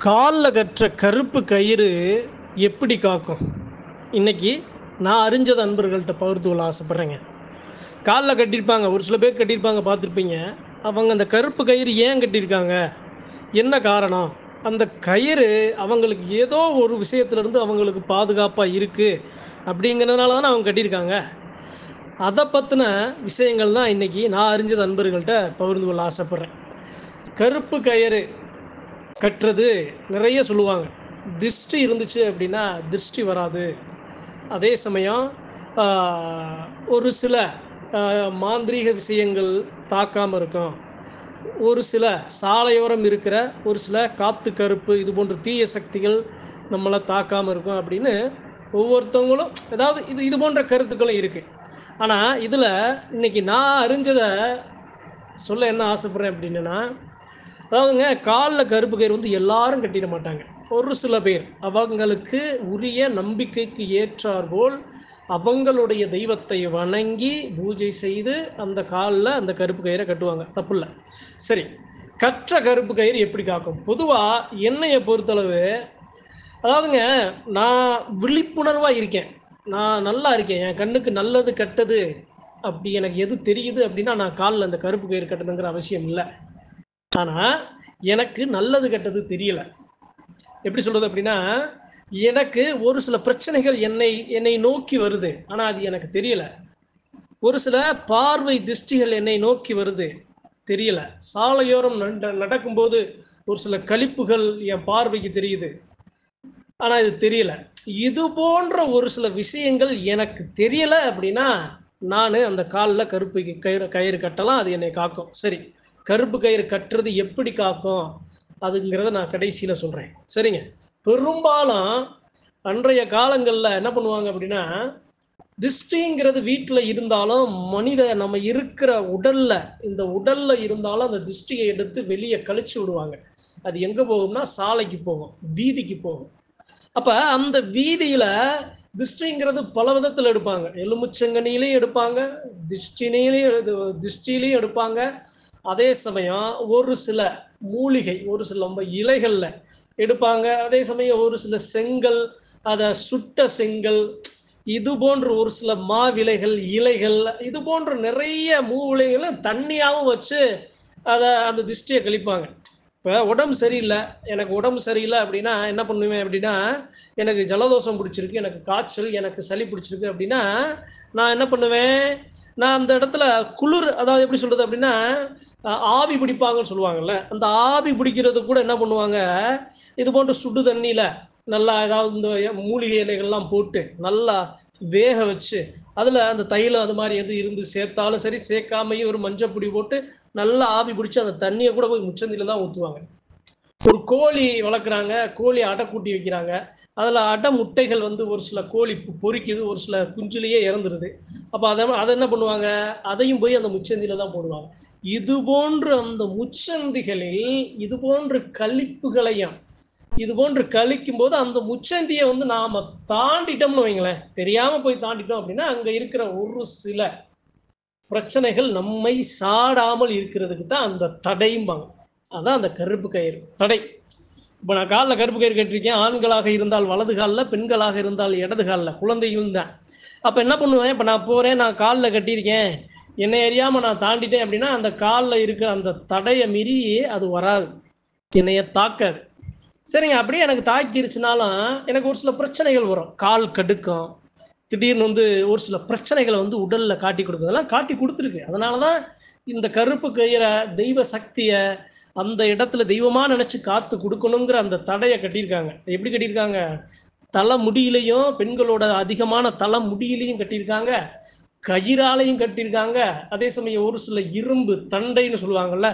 காலில் கட்டுற கருப்பு கயிறு எப்படி காக்கும்? இன்றைக்கி நான் அறிஞ்ச நண்பர்கள்ட்ட பகிர்ந்து கொள்ள ஆசைப்பட்றேங்க. காலில் கட்டியிருப்பாங்க, ஒரு சில பேர் கட்டியிருப்பாங்க, பார்த்துருப்பீங்க. அவங்க அந்த கருப்பு கயிறு ஏன் கட்டியிருக்காங்க, என்ன காரணம்? அந்த கயிறு அவங்களுக்கு ஏதோ ஒரு விஷயத்துலேருந்து அவங்களுக்கு பாதுகாப்பாக இருக்குது அப்படிங்கிறதுனால தானே அவங்க கட்டியிருக்காங்க. அதை பற்றின விஷயங்கள் தான் இன்றைக்கி நான் அறிஞ்ச நண்பர்கள்ட்ட பகிர்ந்து கொள்ள ஆசைப்பட்றேன். கருப்பு கயிறு கட்டுறது நிறைய சொல்லுவாங்க. திருஷ்டி இருந்துச்சு அப்படின்னா திருஷ்டி வராது. அதே சமயம் ஒரு சில மாந்திரீக விஷயங்கள் தாக்காமல் இருக்கும். ஒரு சில சாலையோரம் இருக்கிற ஒரு சில காற்று கருப்பு இது போன்ற தீய சக்திகள் நம்மளை தாக்காமல் இருக்கும் அப்படின்னு ஒவ்வொருத்தவங்களும் ஏதாவது இது போன்ற கருத்துக்களும் இருக்குது. ஆனால் இதில் இன்றைக்கி நான் அறிஞ்சதை சொல்ல என்ன ஆசைப்பட்றேன் அப்படின்னா, அதாவதுங்க, காலில் கருப்பு கயிறு வந்து எல்லாரும் கட்டிட மாட்டாங்க. ஒரு சில பேர் அவங்களுக்கு உரிய நம்பிக்கைக்கு ஏற்றாற்போல் அவங்களுடைய தெய்வத்தை வணங்கி பூஜை செய்து அந்த காலில் அந்த கருப்பு கயிறை கட்டுவாங்க. தப்பு இல்லை. சரி, கற்ற கருப்பு கயிறு எப்படி காக்கும்? பொதுவாக என்னையை பொறுத்தளவு, அதாவதுங்க, நான் விழிப்புணர்வாக இருக்கேன், நான் நல்லா இருக்கேன், என் கண்ணுக்கு நல்லது கெட்டது அப்படி எனக்கு எது தெரியுது அப்படின்னா நான் காலில் அந்த கருப்பு கயிறு கட்டணுங்கிற அவசியம் இல்லை. ஆனால் எனக்கு நல்லது கெட்டது தெரியலை. எப்படி சொல்கிறது அப்படின்னா, எனக்கு ஒரு சில பிரச்சனைகள் என்னை நோக்கி வருது, ஆனால் அது எனக்கு தெரியலை. ஒரு சில பார்வை திருஷ்டிகள் என்னை நோக்கி வருது, தெரியலை. சாலையோரம் நடக்கும்போது ஒரு சில கழிப்புகள் என் பார்வைக்கு தெரியுது, ஆனால் இது தெரியலை. இது போன்ற ஒரு சில விஷயங்கள் எனக்கு தெரியலை அப்படின்னா நான் அந்த காலில் கருப்பு கயிறு கட்டலாம், அது என்னை காக்கும். சரி, கருப்பு கயிறு கட்டுறது எப்படி காக்கும் அதுங்கிறத நான் கடைசியில் சொல்கிறேன். சரிங்க. பெரும்பாலும் அன்றைய காலங்களில் என்ன பண்ணுவாங்க அப்படின்னா, திருஷ்டிங்கிறது வீட்டில் இருந்தாலும் நம்ம இருக்கிற உடலில், இந்த உடலில் இருந்தாலும் அந்த திருஷ்டியை எடுத்து வெளியே கழிச்சு விடுவாங்க. அது எங்கே போகும்னா சாலைக்கு போகும், வீதிக்கு போகும். அப்போ அந்த வீதியில் திருஷ்டிங்கிறது பல விதத்தில் எடுப்பாங்க. எலுமிச்சங்கனிலையும் எடுப்பாங்க, திருஷ்டிலையும் எடுப்பாங்க. அதே சமயம் ஒரு சில மூலிகை, ஒரு சில இலைகளில் எடுப்பாங்க. அதே சமயம் ஒரு சில செங்கல், அதை சுட்ட செங்கல், இது போன்ற ஒரு சில மாவிலைகள், இலைகள், இது போன்ற நிறைய மூலிகைகளும் தண்ணியாகவும் வச்சு அதை அந்த திருஷ்டியை கழிப்பாங்க. இப்போ உடம்பு சரியில்லை, எனக்கு உடம்பு சரியில்லை அப்படின்னா என்ன பண்ணுவேன் அப்படின்னா, எனக்கு ஜலதோஷம் பிடிச்சிருக்கு, எனக்கு காய்ச்சல், எனக்கு சளி பிடிச்சிருக்கு அப்படின்னா நான் என்ன பண்ணுவேன், நான் அந்த இடத்துல குளிர், அதாவது எப்படி சொல்கிறது அப்படின்னா, ஆவி பிடிப்பாங்கன்னு சொல்லுவாங்கள்ல, அந்த ஆவி பிடிக்கிறது கூட என்ன பண்ணுவாங்க, இது போன்ற சுடு தண்ணியில் நல்லா ஏதாவது இந்த மூலிகை இலைகள்லாம் போட்டு நல்லா வேக வச்சு அதில் அந்த தைலம் அது மாதிரி எது இருந்து சேர்த்தாலும் சரி, சேர்க்காமையும் ஒரு மஞ்சப்பொடி போட்டு நல்லா ஆவி பிடிச்சி அந்த தண்ணியை கூட போய் முச்சந்தியில் தான் ஊற்றுவாங்க. ஒரு கோழி வளர்க்குறாங்க, கோழி அடை கூட்டி வைக்கிறாங்க, அதில் அடை முட்டைகள் வந்து ஒரு சில கோழி பொறிக்குது, ஒரு சில குஞ்சுலேயே இறந்துருது. அப்போ அதை என்ன பண்ணுவாங்க, அதையும் போய் அந்த முச்சந்தியில் தான் போடுவாங்க. இது போன்று அந்த முச்சந்திகளில் இது போன்ற கழிப்புகளையும் இது போன்று கழிக்கும் போது அந்த முச்சந்தியை வந்து நாம் தாண்டிட்டோம்னு வைங்களேன், தெரியாமல் போய் தாண்டிட்டோம் அப்படின்னா அங்கே இருக்கிற ஒரு சில பிரச்சனைகள் நம்மை சாடாமல் இருக்கிறதுக்கு தான் அந்த தடையும்பாங்க. அதான் அந்த கருப்பு கயிறு தடை. இப்போ நான் காலில் கருப்பு கயிறு கட்டிருக்கேன், ஆண்களாக இருந்தால் வலது காலில், பெண்களாக இருந்தால் இடது காலில், குழந்தையும் தான். அப்போ என்ன பண்ணுவேன், இப்போ நான் போகிறேன், நான் காலில் கட்டியிருக்கேன், என்னை அறியாமல் நான் தாண்டிட்டேன் அப்படின்னா அந்த காலில் இருக்கிற அந்த தடையை மீறி அது வராது, என்னைய தாக்காது. சரிங்க, அப்படியே எனக்கு தாக்கிருச்சுனாலும் எனக்கு ஒரு சில பிரச்சனைகள் வரும். கால் கடுக்கும், திடீர்னு வந்து ஒரு சில பிரச்சனைகளை வந்து உடலில் காட்டி கொடுக்கும். அதெல்லாம் காட்டி கொடுத்துருக்கு. அதனால தான் இந்த கருப்பு கயிறை, தெய்வ சக்தியை அந்த இடத்துல தெய்வமாக நினச்சி காத்து கொடுக்கணுங்கிற அந்த தடையை கட்டியிருக்காங்க. எப்படி கட்டியிருக்காங்க, தலை முடியிலையும், பெண்களோட அதிகமான தலை முடியிலையும் கட்டியிருக்காங்க, கயிறாலையும் கட்டியிருக்காங்க. அதே சமயம் ஒரு சில இரும்பு தண்டைன்னு சொல்லுவாங்கள்ல,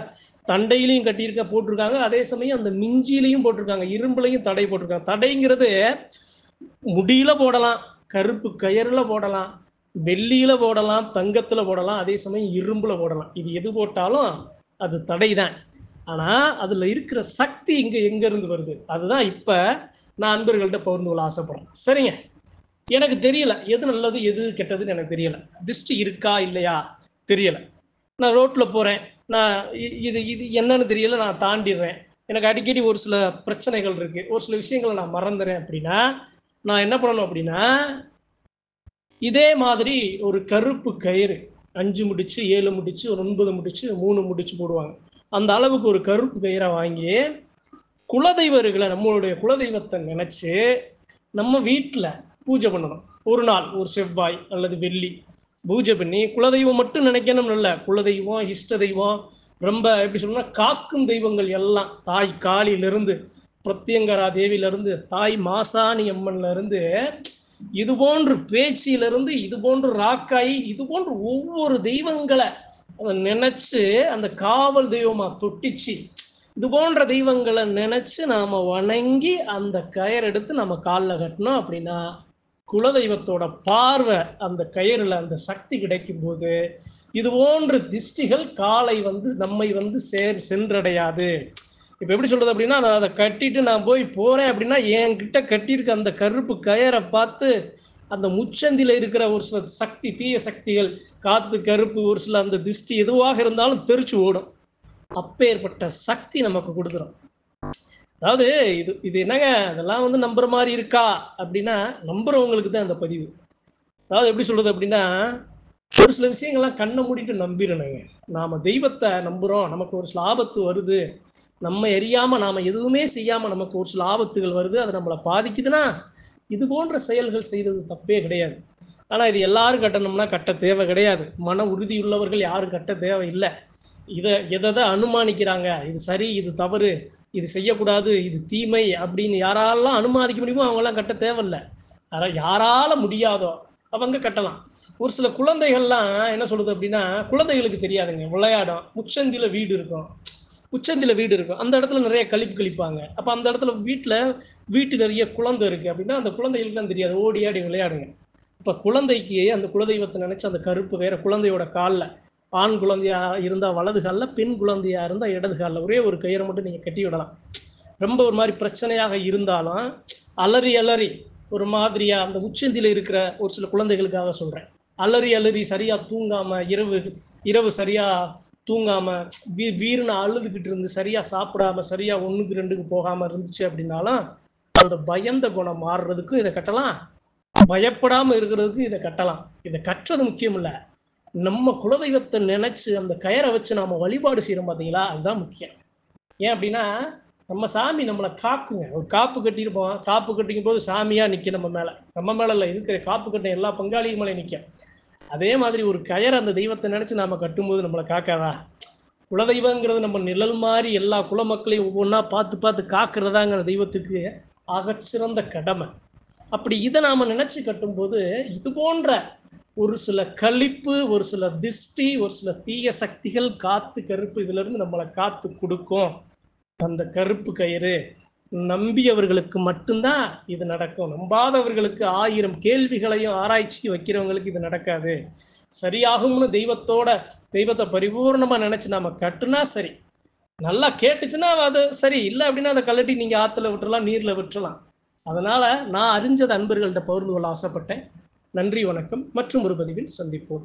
தண்டையிலையும் போட்டிருக்காங்க. அதே சமயம் அந்த மிஞ்சிலையும் போட்டிருக்காங்க, இரும்புலையும் தடை போட்டிருக்காங்க. தடைங்கிறது முடியில போடலாம், கருப்பு கயிறுல போடலாம், வெள்ளியில போடலாம், தங்கத்தில் போடலாம், அதே சமயம் இரும்புல போடலாம். இது எது போட்டாலும் அது தடை தான். ஆனால் அதில் இருக்கிற சக்தி எங்கேருந்து வருது, அதுதான் இப்போ நான் நண்பர்கள்ட்ட பகிர்ந்து கொள்ள ஆசைப்படுறேன். சரிங்க, எனக்கு தெரியல எது நல்லது எது கெட்டதுன்னு எனக்கு தெரியலை. திருஷ்டி இருக்கா இல்லையா தெரியலை. நான் ரோட்டில் போகிறேன், நான் இது இது என்னன்னு தெரியல, நான் தாண்டிடுறேன். எனக்கு அடிக்கடி ஒரு சில பிரச்சனைகள் இருக்கு, ஒரு சில விஷயங்களை நான் மறந்துறேன் அப்படின்னா நான் என்ன பண்ணணும் அப்படின்னா, இதே மாதிரி ஒரு கருப்பு கயிறு 5 முடிச்சு 7 முடிச்சு ஒரு 9 முடிச்சு 3 முடிச்சு போடுவாங்க. அந்த அளவுக்கு ஒரு கருப்பு கயிறை வாங்கி குலதெய்வர்களை நம்மளுடைய குலதெய்வத்தை நினைச்சு நம்ம வீட்டில் பூஜை பண்ணணும். ஒரு நாள் ஒரு செவ்வாய் அல்லது வெள்ளி பூஜை பண்ணி குலதெய்வம் மட்டும் நினைக்கணும் இல்லை, குலதெய்வம் இஷ்ட தெய்வம் ரொம்ப எப்படி சொல்லணும்னா காக்கும் தெய்வங்கள் எல்லாம், தாய் காளியிலிருந்து பிரத்யங்கரா தேவியிலிருந்து தாய் மாசாணி அம்மன்ல இருந்து இது போன்று பேச்சிலிருந்து இது போன்று ராக்காயி இது போன்று ஒவ்வொரு தெய்வங்களை அதை நினைச்சு அந்த காவல் தெய்வமா தொட்டிச்சு இது போன்ற தெய்வங்களை நினைச்சு நாம வணங்கி அந்த கயிறு எடுத்து நம்ம காலில் கட்டணும் அப்படின்னா குலதெய்வத்தோட பார்வை அந்த கயிறுல அந்த சக்தி கிடைக்கும் போது இது போன்ற திஷ்டிகள் காலை நம்மை சென்றடையாது. இப்போ எப்படி சொல்றது அப்படின்னா, நான் அதை கட்டிட்டு நான் போறேன் அப்படின்னா என்கிட்ட கட்டியிருக்க அந்த கருப்பு கயிறை பார்த்து அந்த முச்சந்தில இருக்கிற ஒரு சில சக்தி தீய சக்திகள் காத்து கருப்பு ஒரு சில அந்த திஷ்டி எதுவாக இருந்தாலும் தெரிச்சு ஓடும். அப்பேற்பட்ட சக்தி நமக்கு கொடுத்துரும். அதாவது இது இது என்னங்க அதெல்லாம் நம்புற மாதிரி இருக்கா அப்படின்னா, நம்புறவங்களுக்கு தான் அந்த பதிவு. அதாவது எப்படி சொல்றது அப்படின்னா, ஒரு சில விஷயங்கள்லாம் கண்ணை மூடிட்டு நம்பிடணுங்க. நாம தெய்வத்தை நம்புறோம், நமக்கு ஒரு சில ஆபத்து வருது, நம்ம எரியாம நாம எதுவுமே செய்யாம நமக்கு ஒரு சில ஆபத்துகள் வருது, அது நம்மளை பாதிக்குதுன்னா இது போன்ற செயல்கள் செய்யறது தப்பே கிடையாது. ஆனா இது எல்லாரும் கட்டணும்னா கட்ட தேவை கிடையாது. மன உறுதி உள்ளவர்கள் யாரும் கட்ட தேவை இல்லை. எதை அனுமானிக்கிறாங்க, இது சரி இது தவறு, இது செய்யக்கூடாது, இது தீமை அப்படின்னு யாராலாம் அனுமானிக்க முடியுமோ அவங்கெல்லாம் கட்ட தேவையில்லை. அதான் யாரால முடியாதோ அவங்க கட்டலாம். ஒரு சில குழந்தைகள்லாம் என்ன சொல்றது அப்படின்னா, குழந்தைகளுக்கு தெரியாதுங்க, விளையாடும், உச்சந்தில வீடு இருக்கும், அந்த இடத்துல நிறைய கழிப்பாங்க. அப்போ அந்த இடத்துல வீட்டு நிறைய குழந்தை இருக்குது அப்படின்னா அந்த குழந்தைகளுக்குலாம் தெரியாது, ஓடி ஆடி விளையாடுங்க. இப்போ குழந்தைக்கு அந்த குலதெய்வத்தை நினச்சி அந்த கருப்பு வேற குழந்தையோட காலில், ஆண் குழந்தையா இருந்தால் வலது காலில், பெண் குழந்தையா இருந்தால் இடது காலில் ஒரே ஒரு கயிறை மட்டும் நீங்கள் கட்டி விடலாம். ரொம்ப ஒரு மாதிரி பிரச்சனையாக இருந்தாலும் அலறி ஒரு மாதிரியா அந்த உச்சந்தில இருக்கிற ஒரு சில குழந்தைகளுக்காக சொல்கிறேன், அலறி சரியாக தூங்காமல் இரவு சரியாக தூங்காமல் வீருன்னு அழுதுகிட்டு இருந்து சரியாக சாப்பிடாம சரியாக 1க்கு 2க்கு போகாமல் இருந்துச்சு அப்படின்னாலும் அந்த பயந்த குணம் மாறுறதுக்கும் இதை கட்டலாம், பயப்படாமல் இருக்கிறதுக்கு இதை கட்டலாம். இதை கட்டுறது முக்கியம் இல்லை, நம்ம குலதெய்வத்தை நினைச்சு அந்த கயிறை வச்சு நாம வழிபாடு செய்யறோம் பார்த்தீங்களா, அதுதான் முக்கியம். ஏன் அப்படின்னா நம்ம சாமி நம்மளை காக்குங்க. ஒரு காப்பு கட்டியிருப்போம், காப்பு கட்டிக்கும் போது சாமியா நிற்க நம்ம மேல இல்லை, இருக்கிற காப்பு கட்ட எல்லா பங்காளியும் மேலே நிற்க. அதே மாதிரி ஒரு கயிறை அந்த தெய்வத்தை நினைச்சு நாம கட்டும்போது நம்மளை காக்காதா? குலதெய்வங்கிறது நம்ம நிழல் மாதிரி எல்லா குல மக்களையும் ஒவ்வொன்றா பார்த்து காக்குறதாங்கிற தெய்வத்துக்கு ஆகச்சிறந்த கடமை. அப்படி இதை நாம நினைச்சு கட்டும்போது இது போன்ற ஒரு சில கழிப்பு, ஒரு சில திஷ்டி, ஒரு சில தீய சக்திகள் காத்து கருப்பு இதுல இருந்து நம்மளை காத்து கொடுக்கும். அந்த கருப்பு கயிறு நம்பியவர்களுக்கு மட்டும்தான் இது நடக்கும். நம்பாதவர்களுக்கு 1000 கேள்விகளையும் ஆராய்ச்சிக்கு வைக்கிறவங்களுக்கு இது நடக்காது. சரியாகும்னு தெய்வத்தை பரிபூர்ணமா நினைச்சு நாம கட்டுனா சரி, நல்லா கேட்டுச்சுன்னா அது சரி, இல்லை அப்படின்னா அதை கழட்டி நீங்க ஆத்துல விட்டுறலாம், நீர்ல விட்டுறலாம். அதனால நான் அறிஞ்சது அன்பர்கள்ட்ட பகிர்ந்து கொள்ள ஆசைப்பட்டேன். நன்றி, வணக்கம். மற்றும் ஒரு பதிவில் சந்திப்போம்.